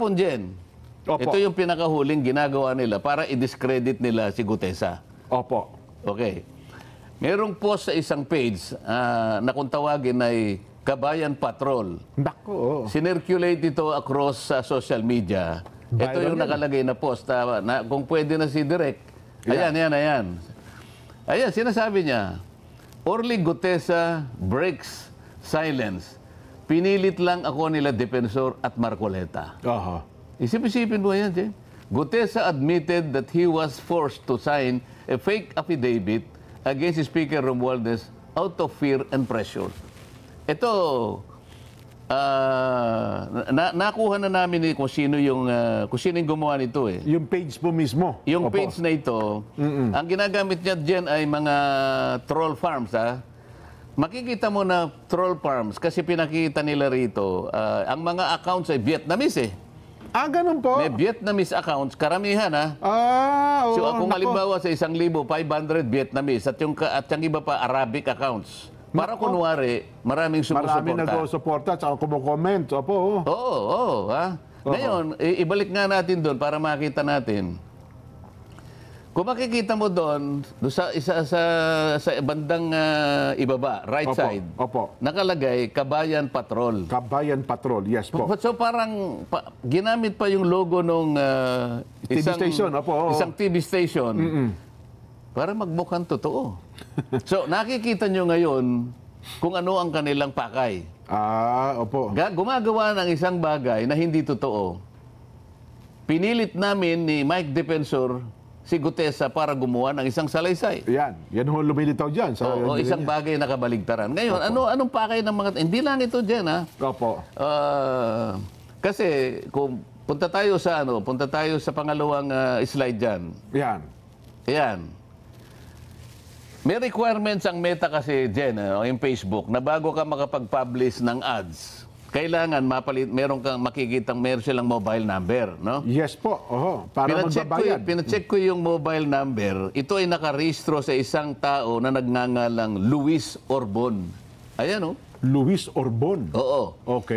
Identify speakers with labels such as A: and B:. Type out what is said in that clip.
A: Kahapon, Jen,
B: Opo.
A: ito yung pinakahuling ginagawa nila para i-discredit nila si Gutesa.
B: Opo.
A: Okay. Merong post sa isang page na kung tawagin ay Kabayan Patrol.
B: Naku, oh.
A: Sinirculate ito across sa social media. Ito
B: Viral
A: yung
B: yan.
A: nakalagay na post. Na, kung pwede na si Direk. Ayan, ayan. Ayan, sinasabi niya, Orly Gutesa breaks silence. Pinilit lang ako nila Defensor at Marcoleta.
B: Aha.
A: Isip-isipin mo yan, Jen. Gutesa admitted that he was forced to sign a fake affidavit against Speaker Romualdez out of fear and pressure. Ito, nakuha na namin kung sino yung gumawa nito eh.
B: Yung page po mismo.
A: Yung
B: Opo.
A: page na ito, ang ginagamit niya dyan ay mga troll farms, ha? Makikita mo na troll farms kasi pinakita nila rito, ang mga accounts ay Vietnamese eh.
B: Ganun po?
A: May Vietnamese accounts, karamihan ha.
B: Oo.
A: So kung
B: Nako.
A: halimbawa sa 1,500 Vietnamese at yung iba pa Arabic accounts, para kunwari maraming sumusuporta.
B: Maraming nag-suporta at comment. Opo.
A: Oo, ha. Ngayon, ibalik nga natin doon para makita natin. Kung makikita mo doon sa bandang ibaba, right side,
B: Opo.
A: nakalagay Kabayan Patrol.
B: Kabayan Patrol. Yes po.
A: So parang ginamit pa yung logo nung
B: TV station. Opo.
A: isang TV station para magmukhang totoo. So nakikita nyo ngayon kung ano ang kanilang pakay.
B: Opo.
A: Gumagawa ng isang bagay na hindi totoo. Pinilit namin ni Mike Defensor si Gutesa para gumawa ng isang salaysay.
B: Yan ho lumilitaw dyan.
A: O isang bagay na kabaligtaran. Ngayon, anong pakay ng mga... Hindi lang ito dyan, ha?
B: Opo.
A: Kasi kung punta tayo sa pangalawang slide dyan.
B: Yan.
A: Ayan. May requirements ang Meta kasi dyan, yung Facebook, na bago ka makapag-publish ng ads, kailangan meron kang makikitang meron silang mobile number, no?
B: Yes po. Para magbabayad.
A: Pinacheck ko yung mobile number. Ito ay nakarehistro sa isang tao na nagngangalang Luis Orbon. Ayan, oh.
B: Luis Orbon.
A: Oo.
B: Okay.